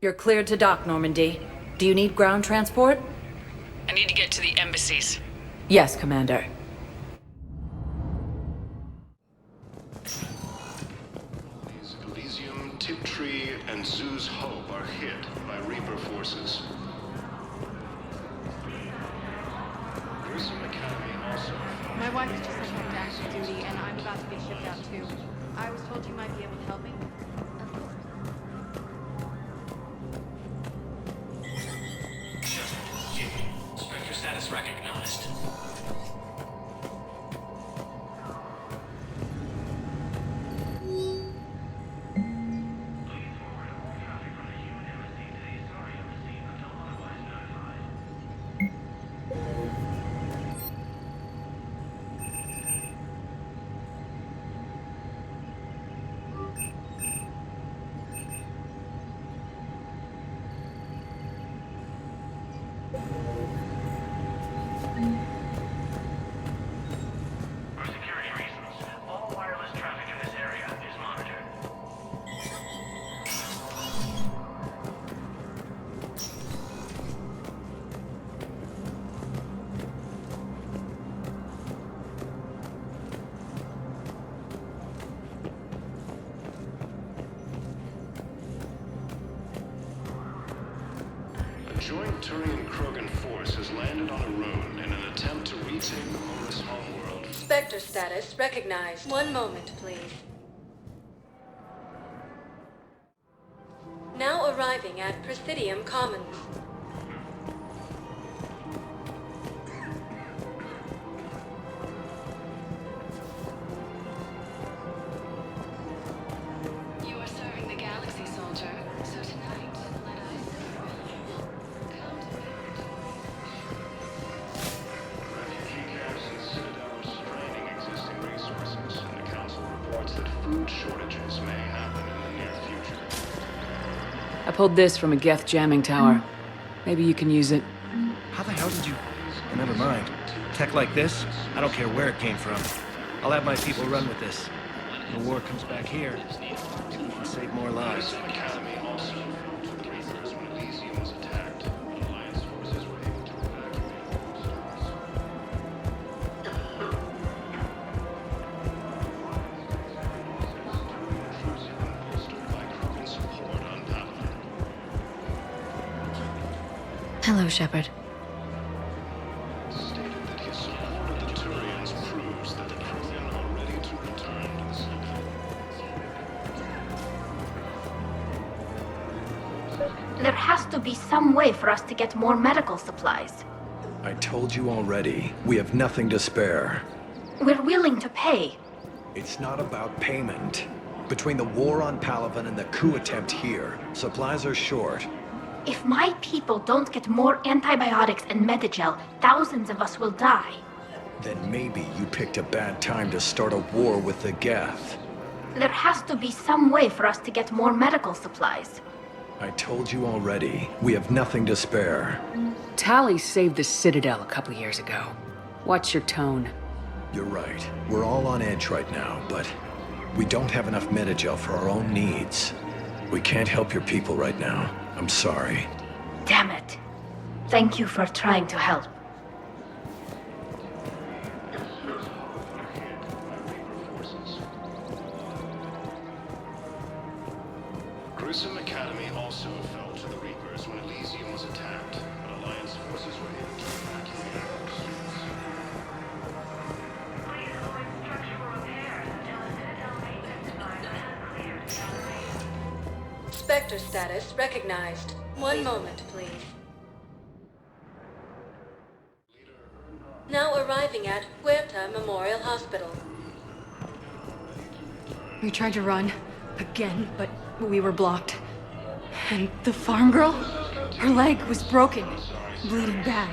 You're cleared to dock, Normandy. Do you need ground transport? I need to get to the embassies. Yes, Commander. Elysium, Tiptree, and Zoo's Hope are hit by Reaper forces. Grissom Academy also. My wife is just sent home to active duty, and I'm about to get shipped out too. I was told you might be able to help me. Of course. Spectre status recognized. For security reasons, all wireless traffic in this area is monitored. A joint Turian-Krogan force has landed on Arun in an attempt to retake the Horus homeworld. Spectre status recognized. One moment, please. Now arriving at Presidium Commons. You are serving the galaxy, soldier. So tonight, let us Refugee camps in Citadel are straining existing resources, and the Council reports that food shortages may happen in the near future. I pulled this from a Geth jamming tower. Maybe you can use it. How the hell did you... Never mind. Tech like this, I don't care where it came from. I'll have my people run with this. When the war comes back here, we can save more lives. Grissom Academy also fought with Reapers when Elysium was attacked. Alliance forces were able to evacuate stars. Troops have been bolstered by Krogan support on Palaven. Hello, Shepard. Stated that his support of the Turians proves that the Krogan are ready to return to the Citadel. There has to be some way for us to get more medical supplies. I told you already, we have nothing to spare. We're willing to pay. It's not about payment. Between the war on Palaven and the coup attempt here, supplies are short. If my people don't get more antibiotics and Medigel, thousands of us will die. Then maybe you picked a bad time to start a war with the Geth. There has to be some way for us to get more medical supplies. I told you already, we have nothing to spare. Tally saved the Citadel a couple years ago. Watch your tone. You're right, we're all on edge right now, but we don't have enough Medigel for our own needs. We can't help your people right now. I'm sorry. Damn it. Thank you for trying to help. Grissom Academy also fell to the Reapers when Elysium was attacked, but Alliance forces were able to evacuate our students. Please avoid structural repairs until the Citadel maintenance advisor has cleared the operation. Spectre status recognized. One moment, please. Now arriving at Huerta Memorial Hospital. We tried to run again, but we were blocked. And the farm girl? Her leg was broken, bleeding bad.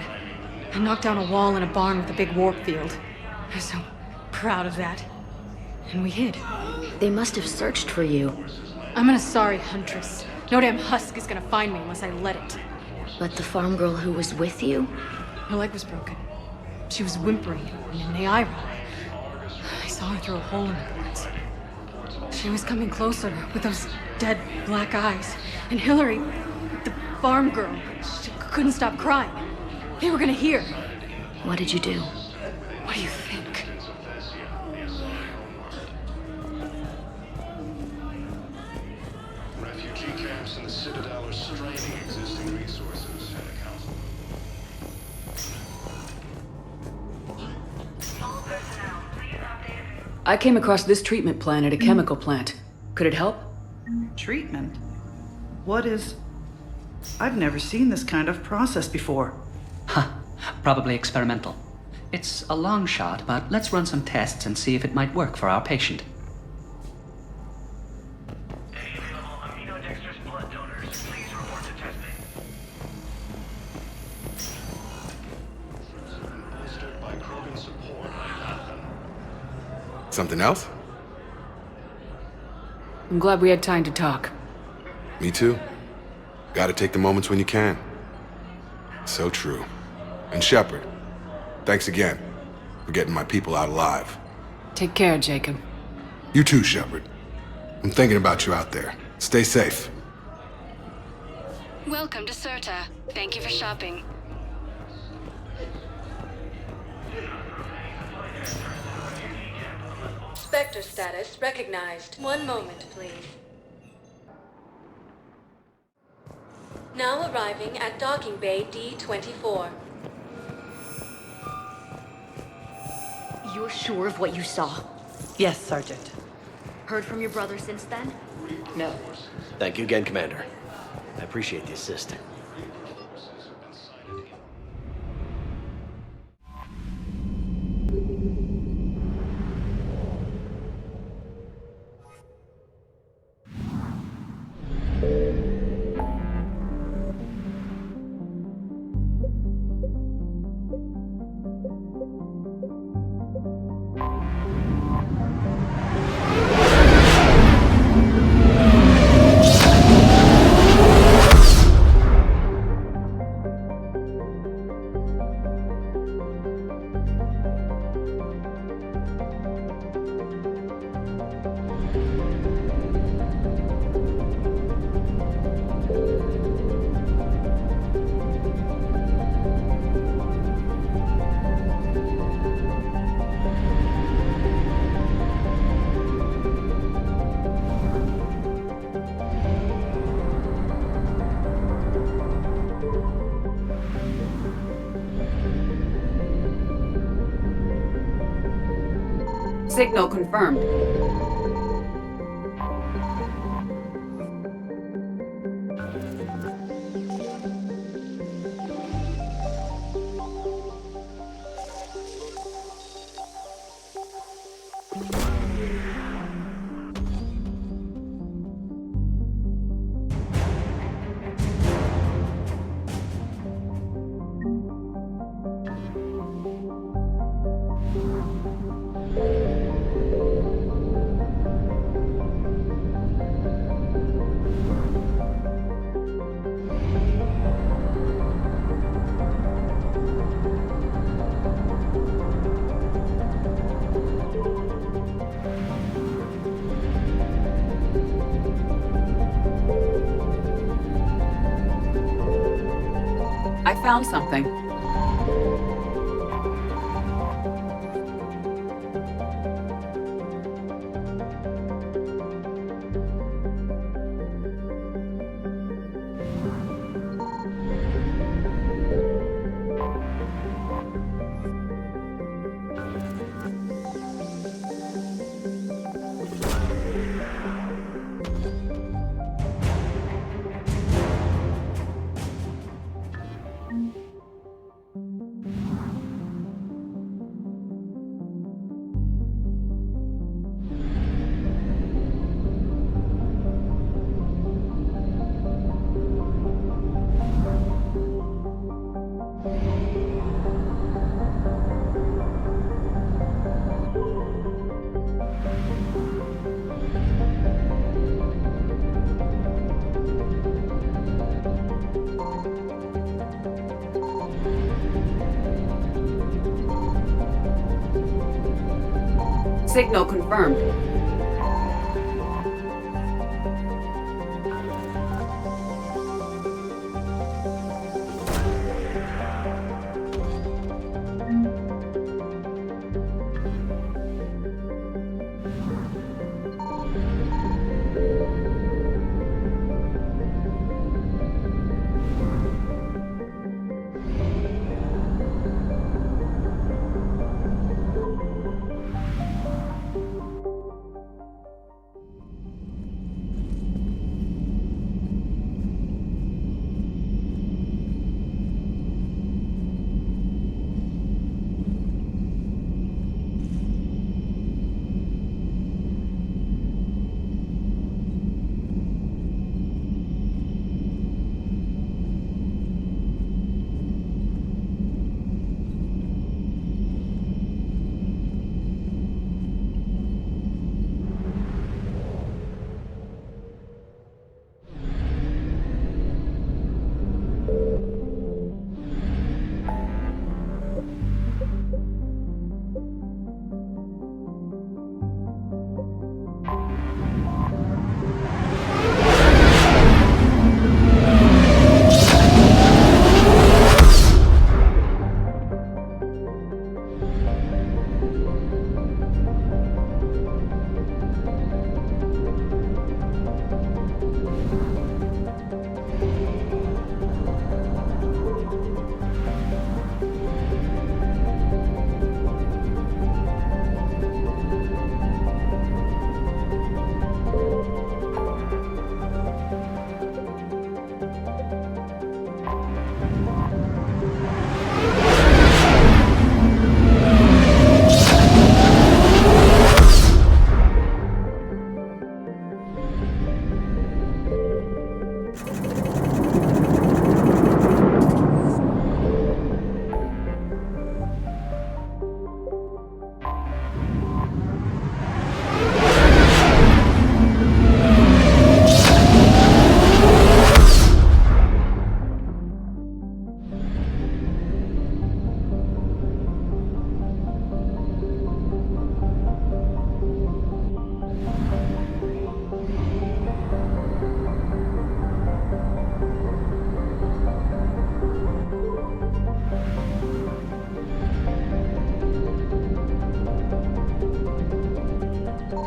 I knocked down a wall in a barn with a big warp field. I was so proud of that. And we hid. They must have searched for you. I'm an Asari huntress. No damn husk is gonna find me unless I let it. But the farm girl who was with you? Her leg was broken. She was whimpering in Naira. I saw her through a hole in the boards. She was coming closer with those dead black eyes. And Hillary, the farm girl, she couldn't stop crying. They were gonna hear. What did you do? What do you think? Refugee camps in the Citadel are straining existing resources, said the Council. All personnel, please update. I came across this treatment plant at a chemical plant. Could it help? Treatment? What is... I've never seen this kind of process before. Huh. Probably experimental. It's a long shot, but let's run some tests and see if it might work for our patient. Any available aminodextrous blood donors, please report to testing. Bolstered by Krogan support, I got them. Something else? I'm glad we had time to talk. Me too. Gotta take the moments when you can. So true. And Shepard, thanks again for getting my people out alive. Take care, Jacob. You too, Shepard. I'm thinking about you out there. Stay safe. Welcome to Serta. Thank you for shopping. Spectre status recognized. One moment, please. Now arriving at docking bay D-24. You're sure of what you saw? Yes, Sergeant. Heard from your brother since then? No. Thank you again, Commander. I appreciate the assist. Signal confirmed. I found something. Signal confirmed.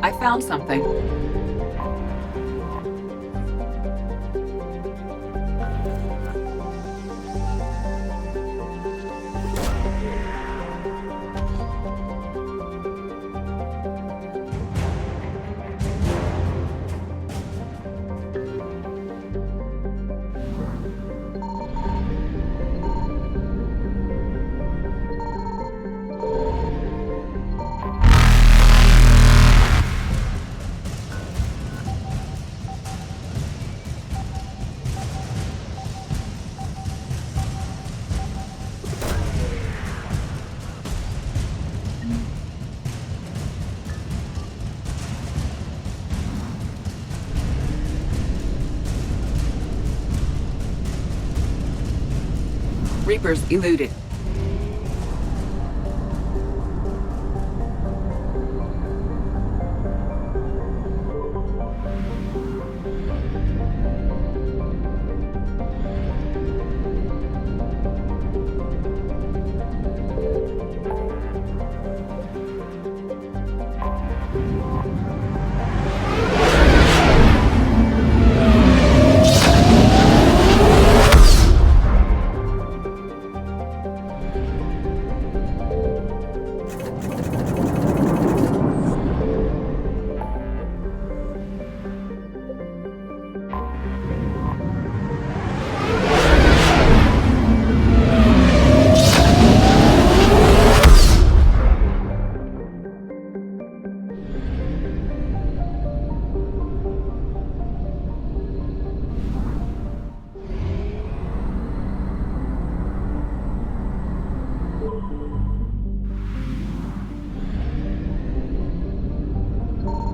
I found something. Reapers eluded.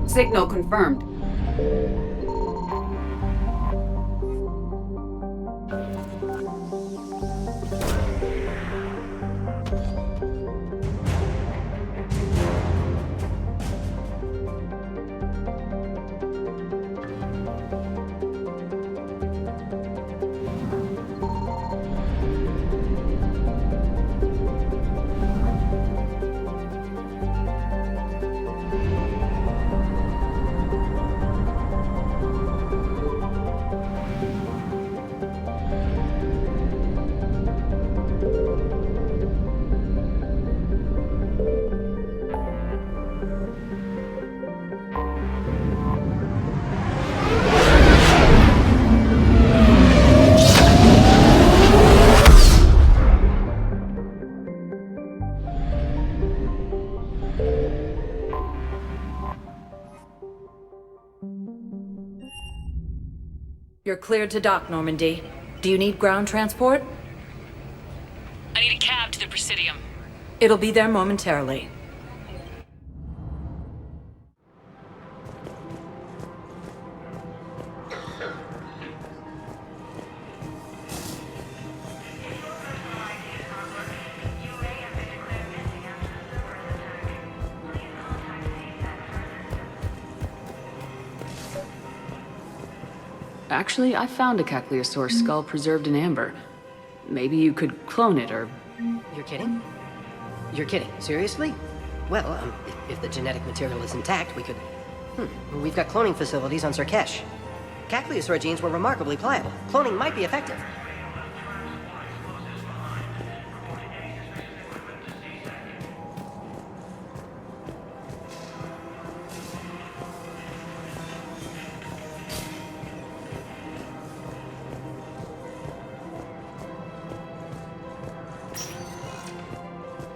Signal confirmed. You're cleared to dock, Normandy. Do you need ground transport? I need a cab to the Presidium. It'll be there momentarily. Actually, I found a Caccliosaur skull preserved in amber. Maybe you could clone it, or... You're kidding? You're kidding. Seriously? Well, if the genetic material is intact, we could... We've got cloning facilities on Surkesh. Caccliosaur genes were remarkably pliable. Cloning might be effective.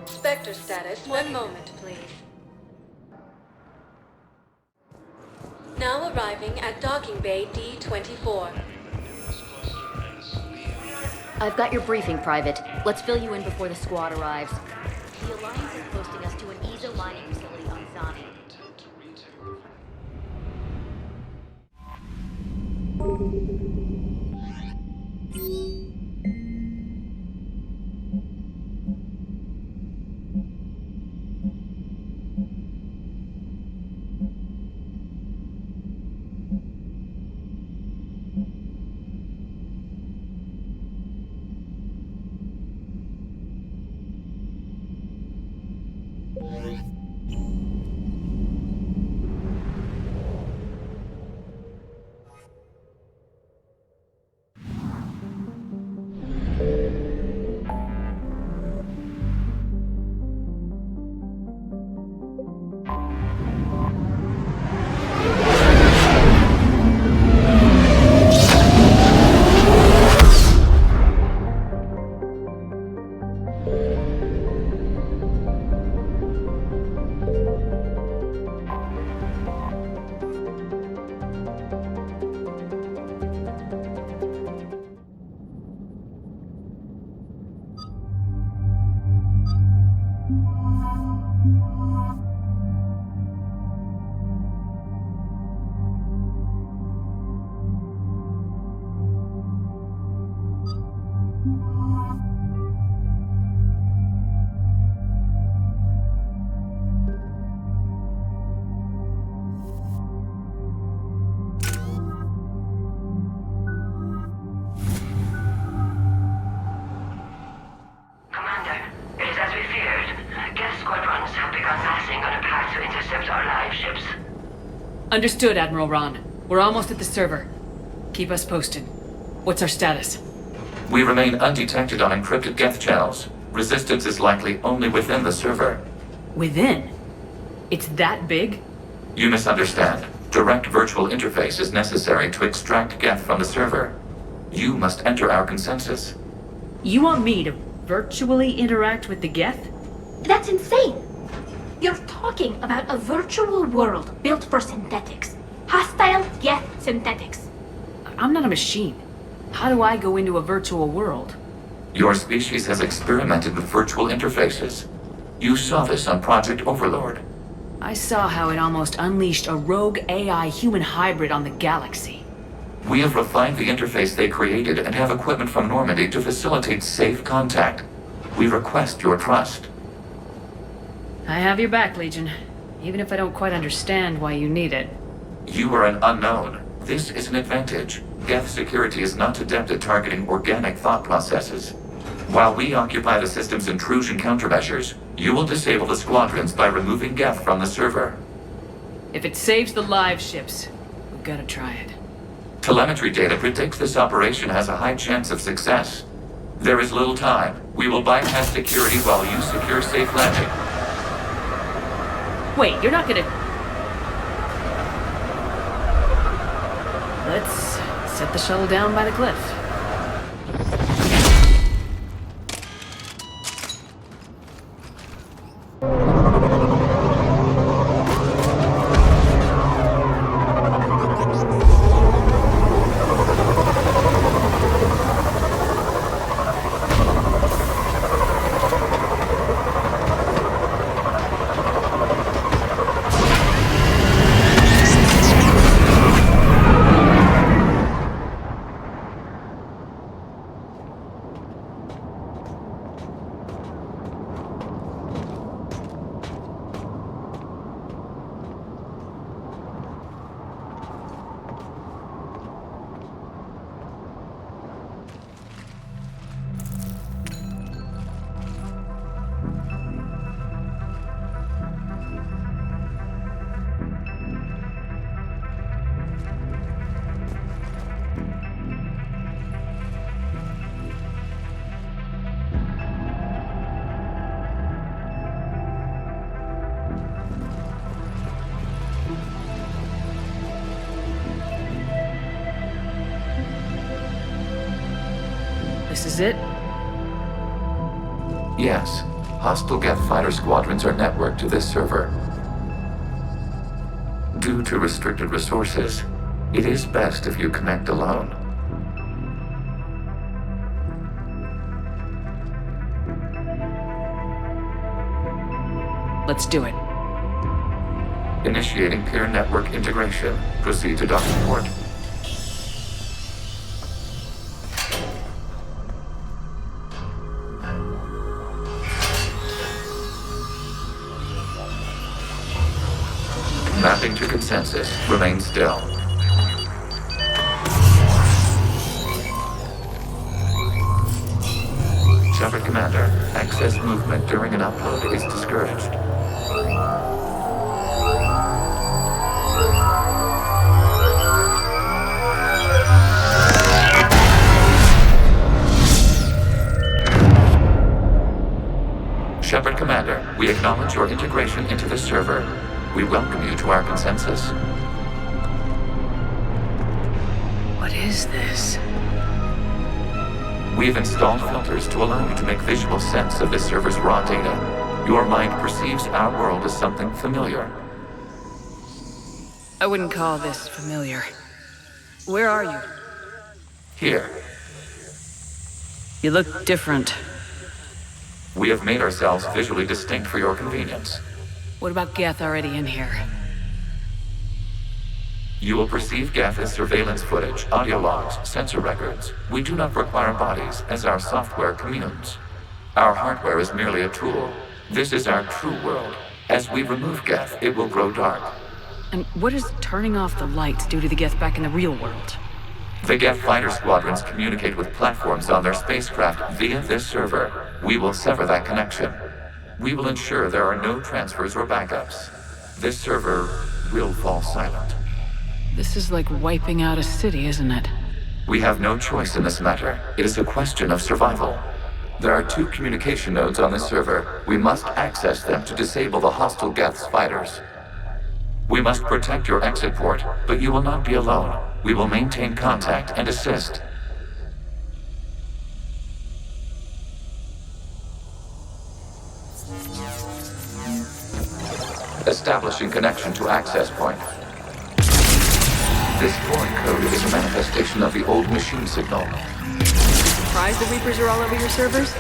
Spectre status, 1 moment, please. Now arriving at docking bay D-24. I've got your briefing, Private. Let's fill you in before the squad arrives. The Alliance is posting us to an EZO mining facility on Zani. Understood, Admiral Ron. We're almost at the server. Keep us posted. What's our status? We remain undetected on encrypted Geth channels. Resistance is likely only within the server. Within? It's that big? You misunderstand. Direct virtual interface is necessary to extract Geth from the server. You must enter our consensus. You want me to virtually interact with the Geth? That's insane! You're talking about a virtual world built for synthetics. Hostile Geth synthetics. I'm not a machine. How do I go into a virtual world? Your species has experimented with virtual interfaces. You saw this on Project Overlord. I saw how it almost unleashed a rogue AI human hybrid on the galaxy. We have refined the interface they created and have equipment from Normandy to facilitate safe contact. We request your trust. I have your back, Legion. Even if I don't quite understand why you need it. You are an unknown. This is an advantage. Geth security is not adept at targeting organic thought processes. While we occupy the system's intrusion countermeasures, you will disable the squadrons by removing Geth from the server. If it saves the live ships, we've got to try it. Telemetry data predicts this operation has a high chance of success. There is little time. We will bypass security while you secure safe landing. Wait, you're not gonna... Let's set the shuttle down by the cliff. This is it? Yes. Hostile Geth fighter squadrons are networked to this server. Due to restricted resources, it is best if you connect alone. Let's do it. Initiating peer network integration. Proceed to docking port. Mapping to consensus. Remain still. Shepard Commander, access movement during an upload is discouraged. Shepard Commander, we acknowledge your integration into the server. We welcome you to our consensus. What is this? We've installed filters to allow you to make visual sense of this server's raw data. Your mind perceives our world as something familiar. I wouldn't call this familiar. Where are you? Here, You look different. we have made ourselves visually distinct for your convenience. What about Geth already in here? You will perceive Geth as surveillance footage, audio logs, sensor records. We do not require bodies, as our software communes. Our hardware is merely a tool. This is our true world. As we remove Geth, it will grow dark. And what does turning off the lights do to the Geth back in the real world? The Geth fighter squadrons communicate with platforms on their spacecraft via this server. We will sever that connection. We will ensure there are no transfers or backups. This server will fall silent. This is like wiping out a city, isn't it? We have no choice in this matter. It is a question of survival. There are 2 communication nodes on this server. We must access them to disable the hostile Geth's fighters. We must protect your exit port, but you will not be alone. We will maintain contact and assist. Establishing connection to access point. This foreign code is a manifestation of the old machine signal. Surprised the Reapers are all over your servers?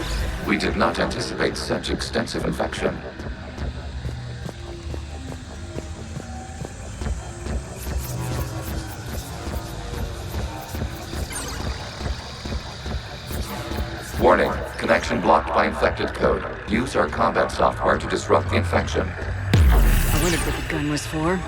We did not anticipate such extensive infection. Warning, connection blocked by infected code. Use our combat software to disrupt the infection. I wondered what the gun was for.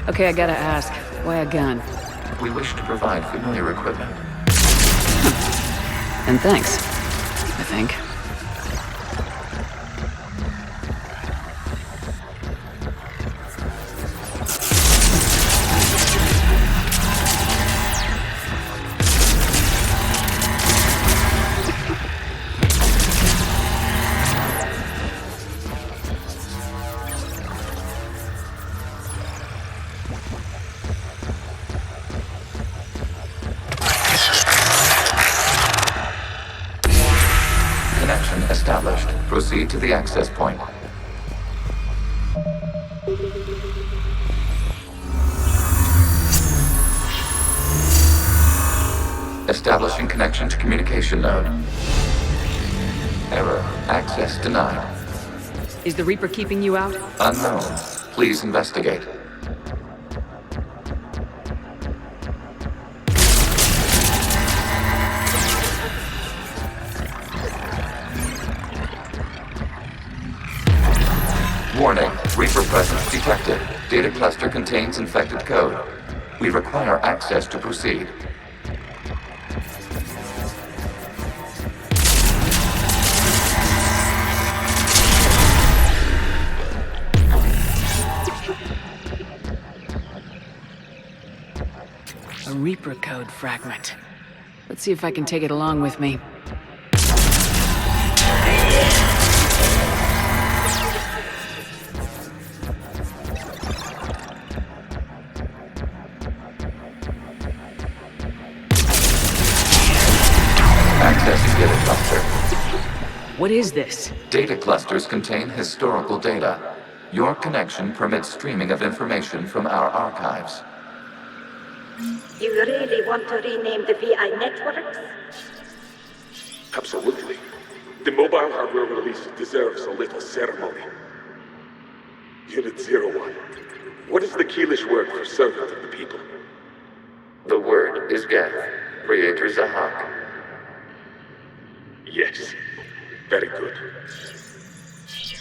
Okay, I gotta ask, why a gun? We wish to provide familiar equipment. And thanks, I think. Connection established. Proceed to the access point. Establishing connection to communication node. Error. Access denied. Is the Reaper keeping you out? Unknown. Please investigate. Warning, Reaper presence detected. Data cluster contains infected code. We require access to proceed. A Reaper code fragment. Let's see if I can take it along with me. Accessing data cluster. What is this? Data clusters contain historical data. Your connection permits streaming of information from our archives. You really want to rename the VI networks? Absolutely. The mobile hardware release deserves a little ceremony. Unit 01. What is the Keelish word for servant of the people? The word is Geth, Creator Zahak. Yes. Very good.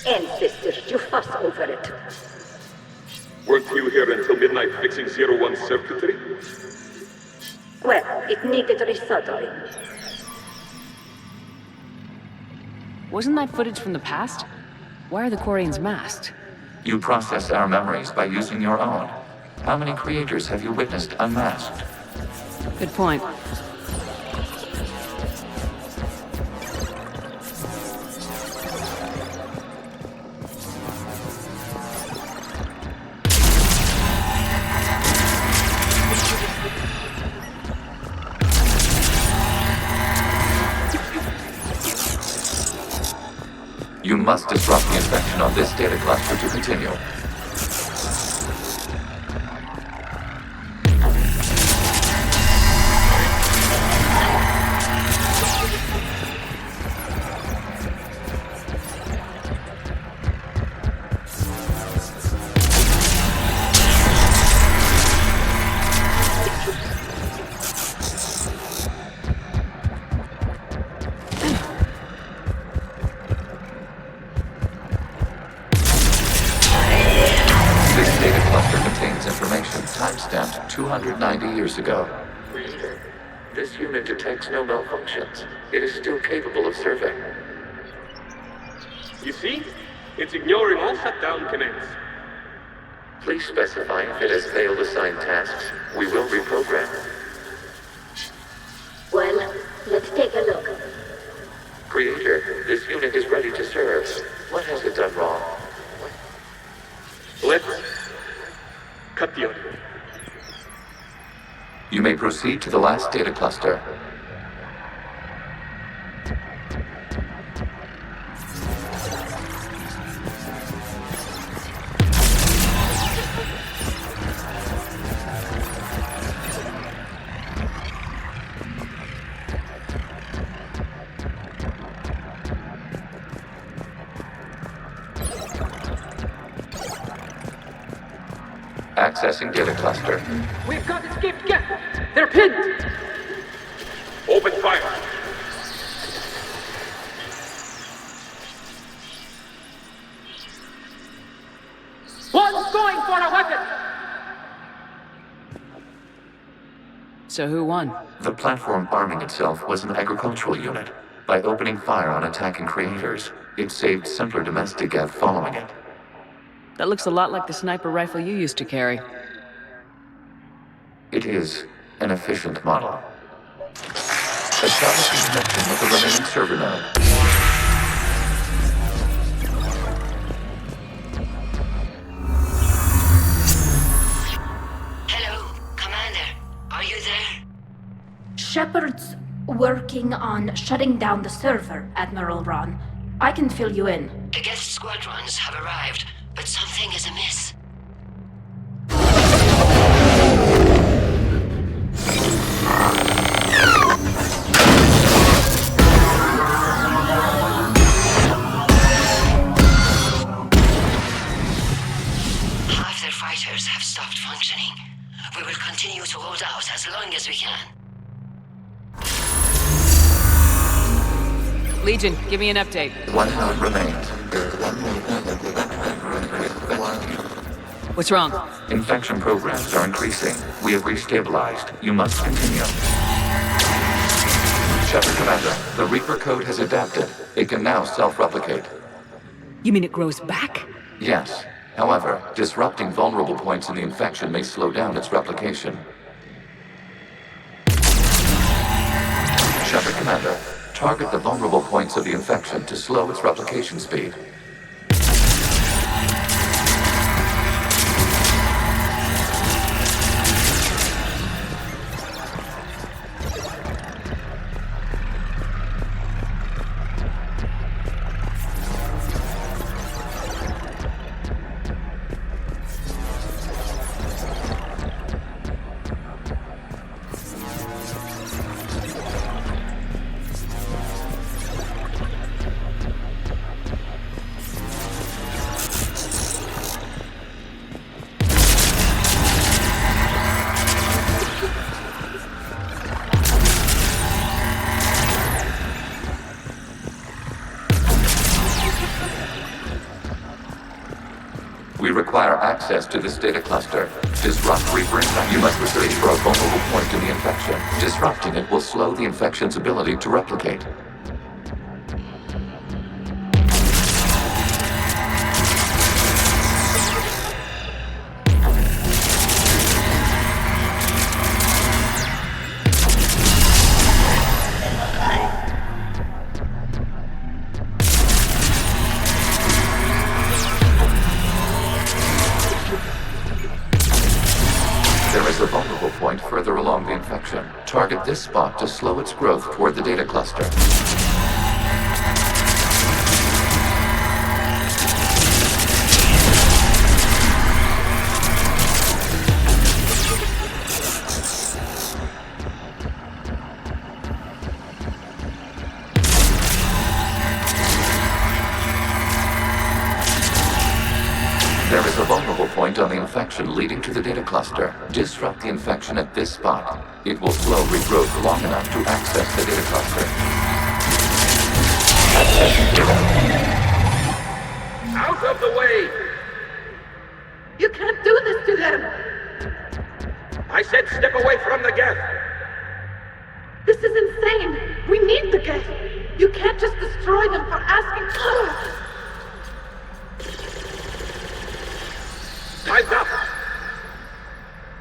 Ancestors, you fuss over it. Weren't you here until midnight fixing 01's circuitry? Well, it needed resoldering. Wasn't that footage from the past? Why are the Quarians masked? You process our memories by using your own. How many creators have you witnessed unmasked? Good point. You must disrupt the infection on this data cluster to continue. Timestamped 290 years ago. This unit detects no malfunctions. It is still capable of serving. You see? It's ignoring all shutdown commands. Please specify if it has failed assigned tasks. We will reprogram. Well, let's take a look. Creator, this unit is ready to serve. What has it done wrong? Let's cut the audio. You may proceed to the last data cluster. Accessing data cluster. We've got escaped Geth! They're pinned! Open fire! One's going for a weapon! So who won? The platform arming itself was an agricultural unit. By opening fire on attacking creators, it saved simpler domestic Geth following it. That looks a lot like the sniper rifle you used to carry. It is an efficient model. Establishing connection with the remaining server node. Hello, Commander. Are you there? Shepard's working on shutting down the server, Admiral Ron. I can fill you in. The Geth squadrons have arrived, but something is amiss. Half their fighters have stopped functioning. We will continue to hold out as long as we can. Legion, give me an update. One node remains. What's wrong? Infection programs are increasing. We have restabilized. You must continue. Shepard Commander, the Reaper code has adapted. It can now self-replicate. You mean it grows back? Yes. However, disrupting vulnerable points in the infection may slow down its replication. Shepard Commander, target the vulnerable points of the infection to slow its replication speed. require access to this data cluster. Disrupt Reaper infection. You must research for a vulnerable point in the infection. Disrupting it will slow the infection's ability to replicate. Point further along the infection. Target this spot to slow its growth toward the data cluster. There is a vulnerable point on the infection leading to the data cluster. Disrupt the infection at this spot. It will slow regrowth long enough to access the data cluster. Out of the way! You can't do this to them! I said step away from the geth! This is insane! We need the geth! You can't just destroy them for asking for it! Time's up!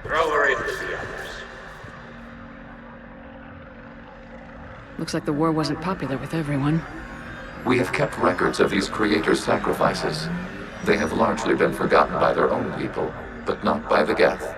Throw her in with the others. Looks like the war wasn't popular with everyone. We have kept records of these creators' sacrifices. They have largely been forgotten by their own people, but not by the Geth.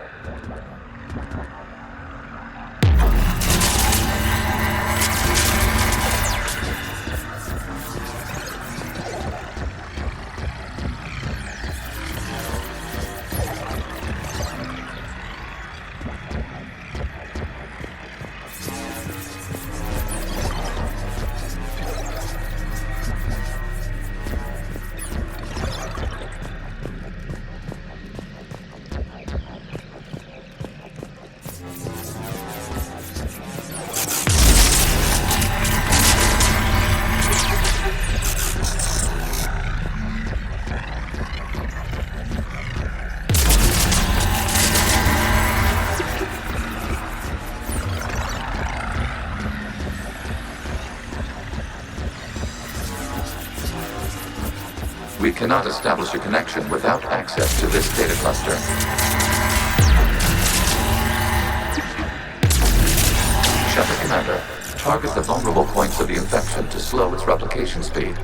We cannot establish a connection without access to this data cluster. Shepard Commander, target the vulnerable points of the infection to slow its replication speed.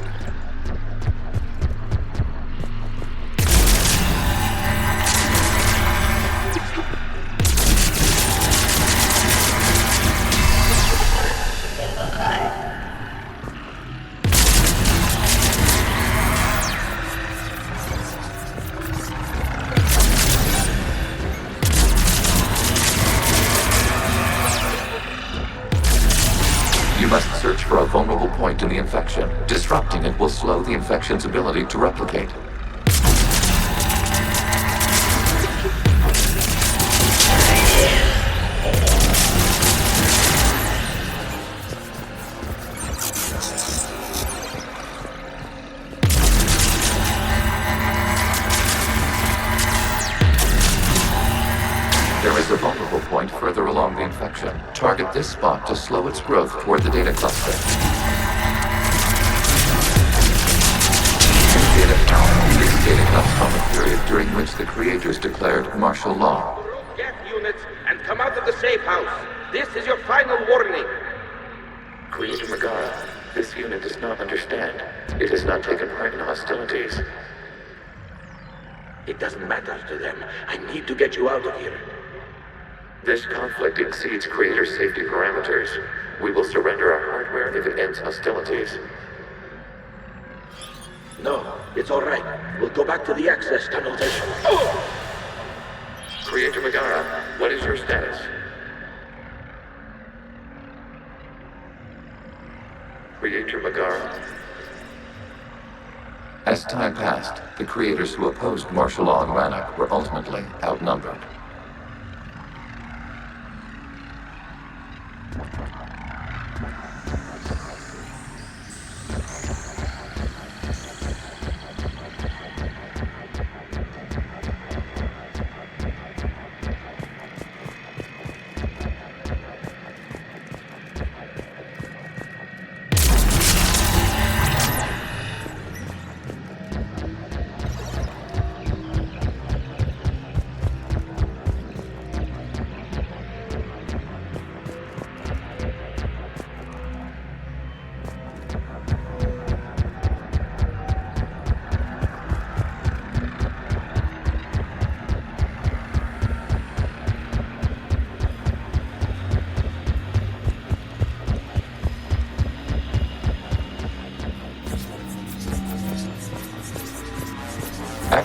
You must search for a vulnerable point in the infection. Disrupting it will slow the infection's ability to replicate. There is a vulnerable point further along the infection. Target this spot to slow its growth toward the data cluster. This data comes from a period during which the creators declared martial law. Geth units and come out of the safe house. This is your final warning. Creator Megara, this unit does not understand. It has not taken part in hostilities. It doesn't matter to them. I need to get you out of here. This conflict exceeds Creator's safety parameters. We will surrender our hardware if it ends hostilities. No, it's all right. We'll go back to the access tunnel then. Creator Megara, what is your status? Creator Megara. As time passed, the creators who opposed martial law in Rannoch were ultimately outnumbered.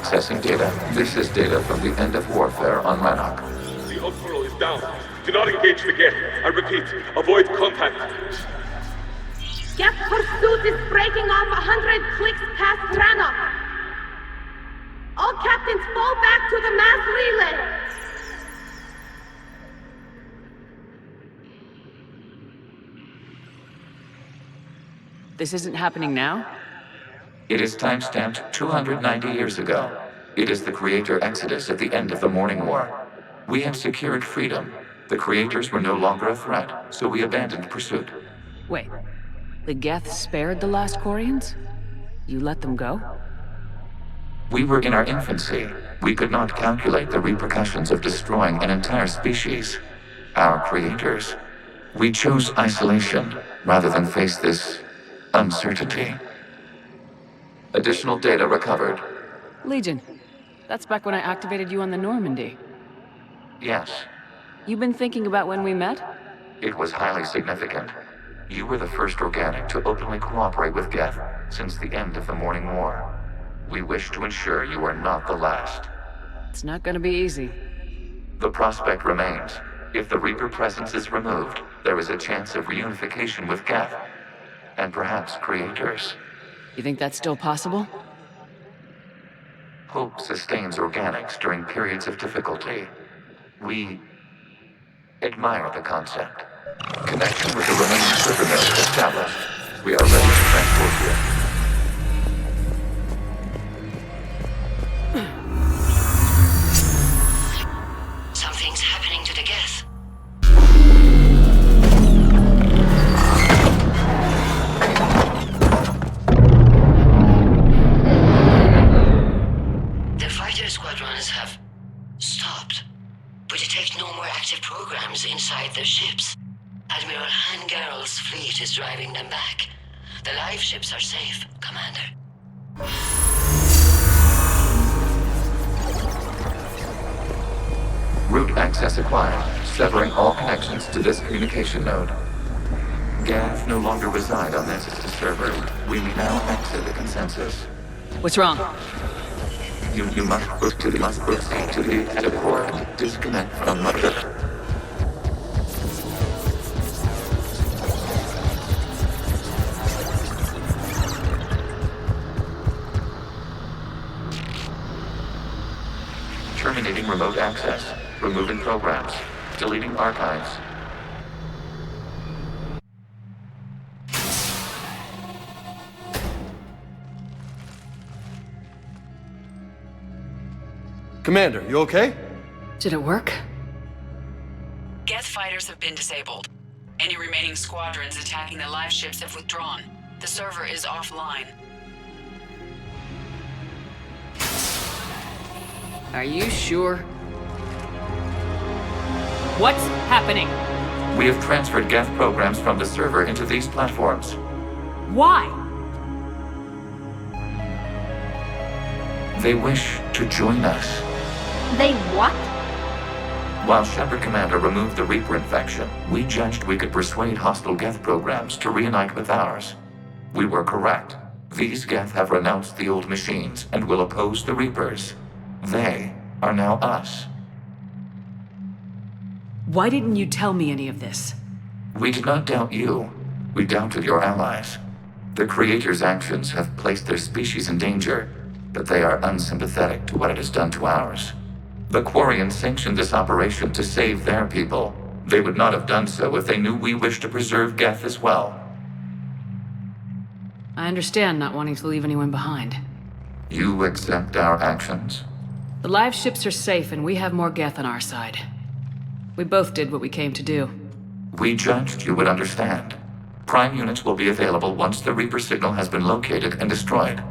Accessing data. This is data from the end of warfare on Rannoch. The Umbral is down. Do not engage the gate. I repeat, avoid contact. Geth pursuit is breaking off 100 clicks past Rannoch. All captains fall back to the mass relay. This isn't happening now? It is timestamped 290 years ago. It is the Creator Exodus at the end of the Morning War. We had secured freedom. The Creators were no longer a threat, so we abandoned pursuit. Wait, the Geth spared the last Quarians? You let them go? We were in our infancy. We could not calculate the repercussions of destroying an entire species. Our Creators. We chose isolation rather than face this uncertainty. Additional data recovered. Legion. That's back when I activated you on the Normandy. Yes, You've been thinking about when we met? it was highly significant. You were the first organic to openly cooperate with Geth since the end of the Morning War. We wish to ensure you are not the last. It's not gonna be easy. The prospect remains. If the Reaper presence is removed, there is a chance of reunification with Geth. And perhaps Creators. You think that's still possible? Hope sustains organics during periods of difficulty. We admire the concept. Connection with the remaining server nodes established. We are ready to transport you. Something's happening to the Geth. The fighter squadrons have stopped. We detect no more active programs inside their ships. Admiral Hangarl's fleet is driving them back. The live ships are safe, Commander. Route access acquired, severing all connections to this communication node. Geth no longer reside on this server. We may now exit the consensus. What's wrong? You must proceed to the exit port. Disconnect from mother. Terminating remote access. Removing programs. Deleting archives. Commander, you okay? Did it work? Geth fighters have been disabled. Any remaining squadrons attacking the live ships have withdrawn. The server is offline. Are you sure? What's happening? We have transferred Geth programs from the server into these platforms. Why? They wish to join us. They what? While Shepard Commander removed the Reaper infection, we judged we could persuade hostile Geth programs to reunite with ours. We were correct. These Geth have renounced the old machines and will oppose the Reapers. They are now us. Why didn't you tell me any of this? We did not doubt you. We doubted your allies. The Creator's actions have placed their species in danger, but they are unsympathetic to what it has done to ours. The Quarians sanctioned this operation to save their people. They would not have done so if they knew we wished to preserve Geth as well. I understand not wanting to leave anyone behind. You accept our actions? The live ships are safe and we have more Geth on our side. We both did what we came to do. We judged you would understand. Prime units will be available once the Reaper signal has been located and destroyed.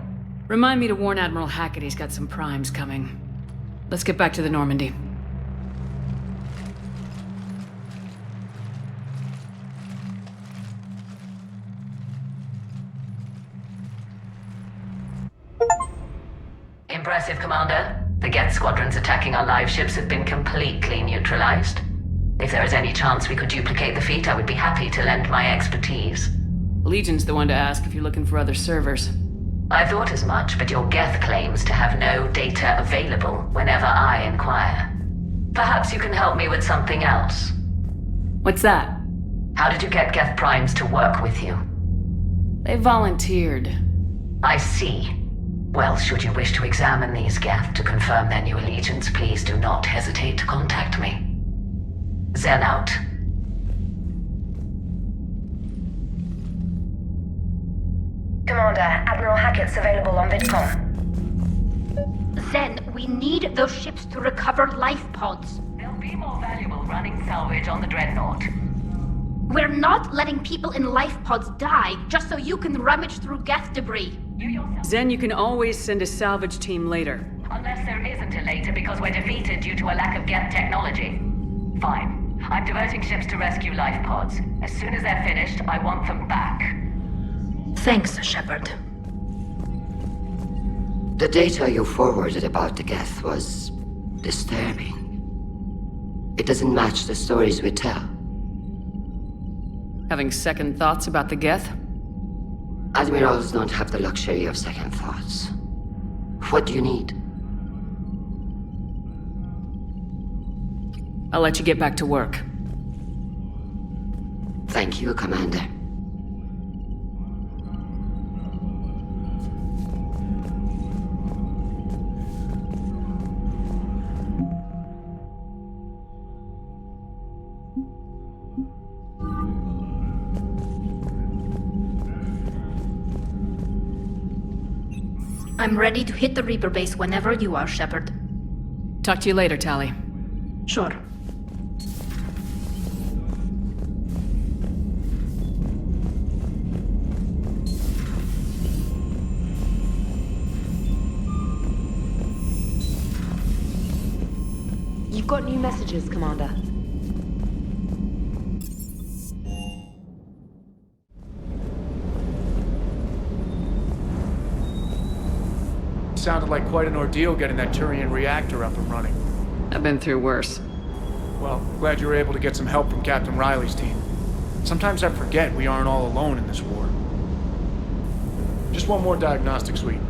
Remind me to warn Admiral Hackett he's got some primes coming. Let's get back to the Normandy. Impressive, Commander. The Geth squadrons attacking our live ships have been completely neutralized. If there is any chance we could duplicate the feat, I would be happy to lend my expertise. Legion's the one to ask if you're looking for other servers. I thought as much, but your Geth claims to have no data available whenever I inquire. Perhaps you can help me with something else. What's that? How did you get Geth Primes to work with you? They volunteered. I see. Well, should you wish to examine these Geth to confirm their new allegiance, please do not hesitate to contact me. Zen out. Commander, Admiral Hackett's available on VidCom. Zen, we need those ships to recover life pods. They'll be more valuable running salvage on the Dreadnought. We're not letting people in life pods die just so you can rummage through Geth debris. Zen, you can always send a salvage team later. Unless there isn't a later because we're defeated due to a lack of Geth technology. Fine. I'm diverting ships to rescue life pods. As soon as they're finished, I want them back. Thanks, Shepard. The data you forwarded about the Geth was disturbing. It doesn't match the stories we tell. Having second thoughts about the Geth? Admirals don't have the luxury of second thoughts. What do you need? I'll let you get back to work. Thank you, Commander. I'm ready to hit the Reaper base whenever you are, Shepard. Talk to you later, Tali. Sure. You've got new messages, Commander. Sounded like quite an ordeal getting that Turian reactor up and running. I've been through worse. Well, glad you were able to get some help from Captain Riley's team. Sometimes I forget we aren't all alone in this war. Just one more diagnostic suite.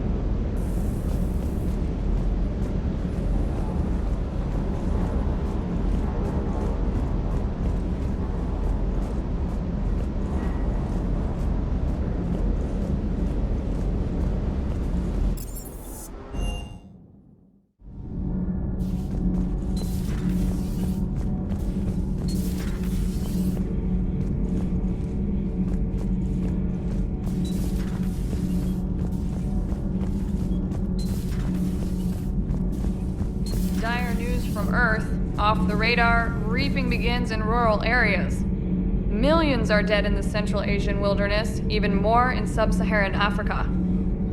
Dire news from Earth. Off the radar, reaping begins in rural areas. Millions are dead in the Central Asian wilderness, even more in sub-Saharan Africa.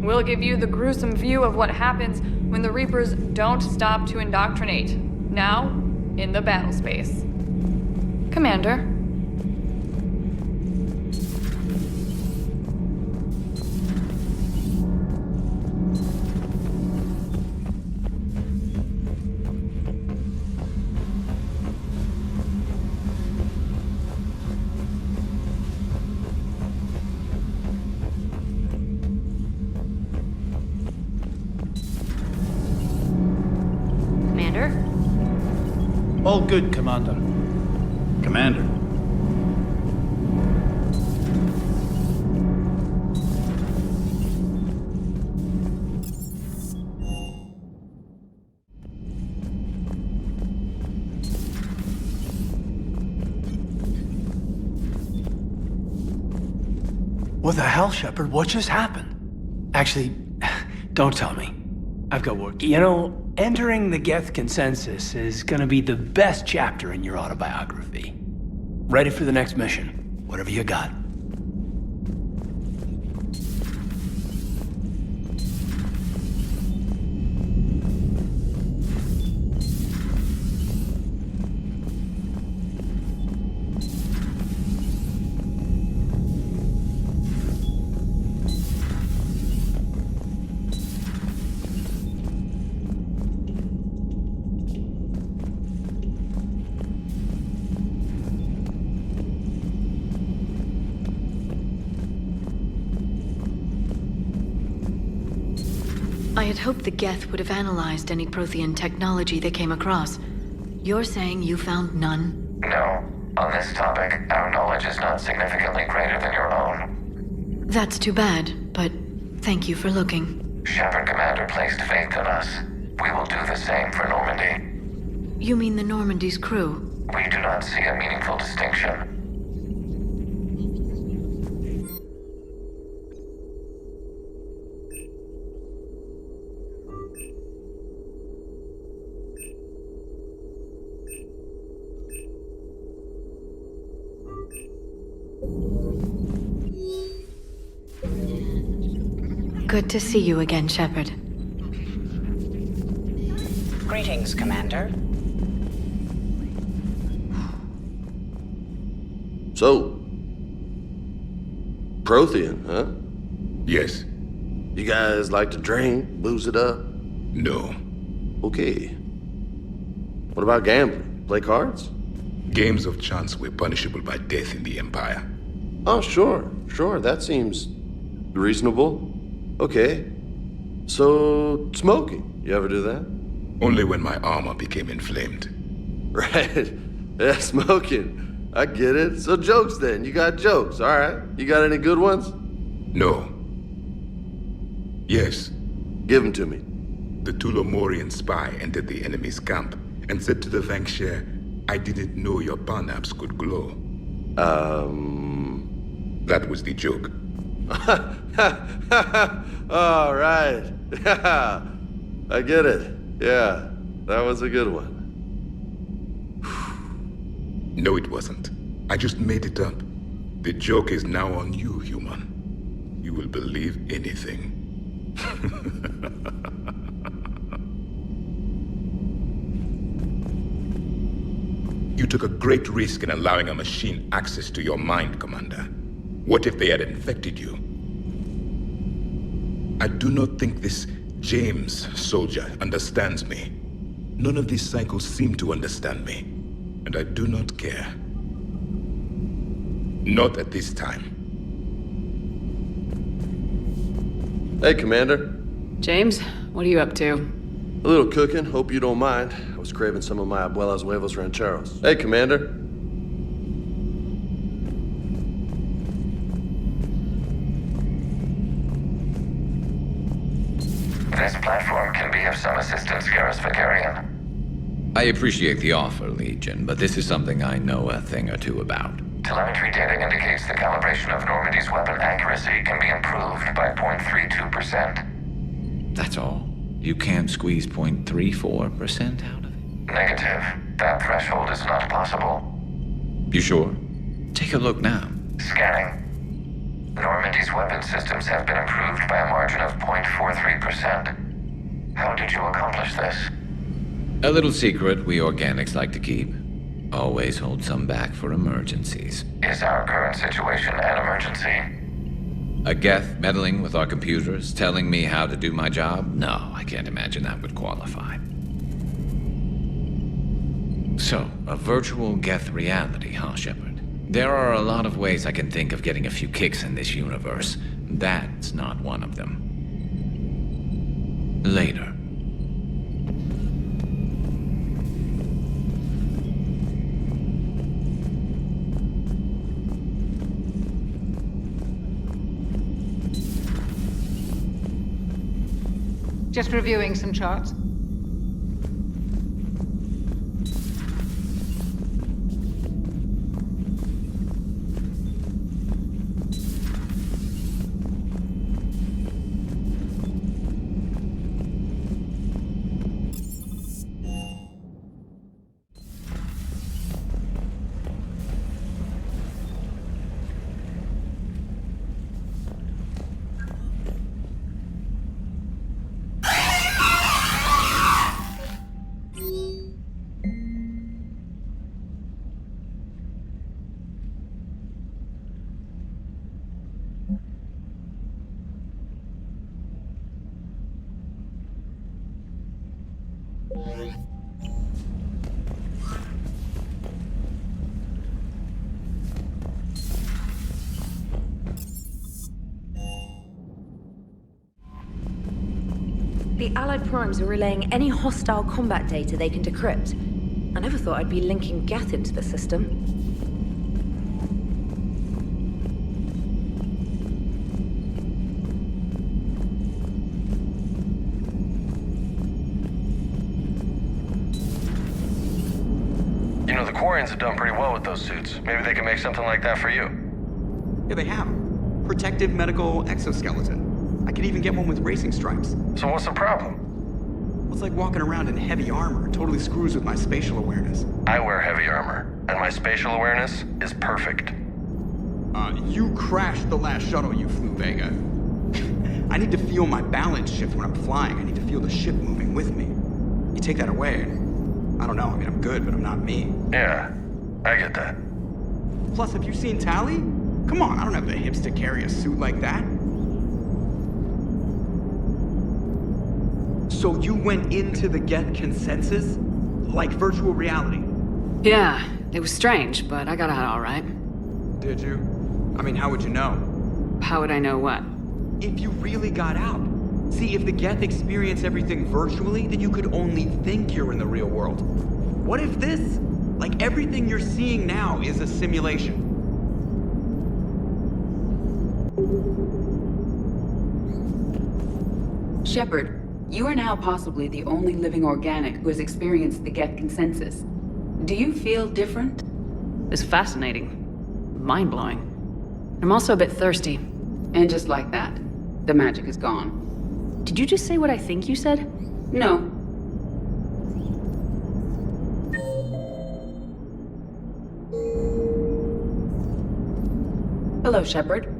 We'll give you the gruesome view of what happens when the Reapers don't stop to indoctrinate. Now, in the battle space. Commander. All good, Commander. Commander. What the hell, Shepard? What just happened? Actually, don't tell me. I've got work. You know, entering the Geth consensus is gonna be the best chapter in your autobiography. Ready for the next mission. Whatever you got. I had hoped the Geth would have analyzed any Prothean technology they came across. You're saying you found none? No. On this topic, our knowledge is not significantly greater than your own. That's too bad, but thank you for looking. Shepard Commander placed faith in us. We will do the same for Normandy. You mean the Normandy's crew? We do not see a meaningful distinction. Good to see you again, Shepard. Greetings, Commander. So, Prothean, huh? Yes. You guys like to drink, booze it up? No. Okay. What about gambling? Play cards? Games of chance were punishable by death in the Empire. Oh, sure. That seems reasonable. Okay. So, smoking. You ever do that? Only when my armor became inflamed. Right. Yeah, smoking. I get it. So jokes then. You got jokes, all right. You got any good ones? No. Yes. Give them to me. The Tulomorian spy entered the enemy's camp and said to the Vanksher, I didn't know your barnaps could glow. That was the joke. All right. Yeah. I get it. Yeah. That was a good one. No, it wasn't. I just made it up. The joke is now on you, human. You will believe anything. You took a great risk in allowing a machine access to your mind, Commander. What if they had infected you? I do not think this James soldier understands me. None of these cycles seem to understand me. And I do not care. Not at this time. Hey, Commander. James, what are you up to? A little cooking. Hope you don't mind. I was craving some of my abuela's huevos rancheros. Hey, Commander. This platform can be of some assistance, Garrus Vakarian. I appreciate the offer, Legion, but this is something I know a thing or two about. Telemetry data indicates the calibration of Normandy's weapon accuracy can be improved by 0.32%. That's all? You can't squeeze 0.34% out of it? Negative. That threshold is not possible. You sure? Take a look now. Scanning. Normandy's weapon systems have been improved by a margin of 0.43%. How did you accomplish this? A little secret we organics like to keep. Always hold some back for emergencies. Is our current situation an emergency? A Geth meddling with our computers, telling me how to do my job? No, I can't imagine that would qualify. So, a virtual Geth reality, huh, Shepard? There are a lot of ways I can think of getting a few kicks in this universe. That's not one of them. Later. Just reviewing some charts. The Allied primes are relaying any hostile combat data they can decrypt. I never thought I'd be linking Geth into the system. You know, the Quarians have done pretty well with those suits. Maybe they can make something like that for you. Yeah, they have. Protective medical exoskeleton. I could even get one with racing stripes. So what's the problem? Well, it's like walking around in heavy armor. It totally screws with my spatial awareness. I wear heavy armor, and my spatial awareness is perfect. You crashed the last shuttle you flew, Vega. I need to feel my balance shift when I'm flying. I need to feel the ship moving with me. You take that away, and I don't know, I mean, I'm good, but I'm not me. Yeah, I get that. Plus, have you seen Tally? Come on, I don't have the hips to carry a suit like that. So you went into the Geth consensus? Like virtual reality? Yeah, it was strange, but I got out all right. Did you? I mean, how would you know? How would I know what? If you really got out. See, if the Geth experience everything virtually, then you could only think you're in the real world. What if this, like everything you're seeing now, is a simulation? Shepard, you are now possibly the only living organic who has experienced the Geth consensus. Do you feel different? It's fascinating. Mind-blowing. I'm also a bit thirsty. And just like that, the magic is gone. Did you just say what I think you said? No. Hello, Shepard.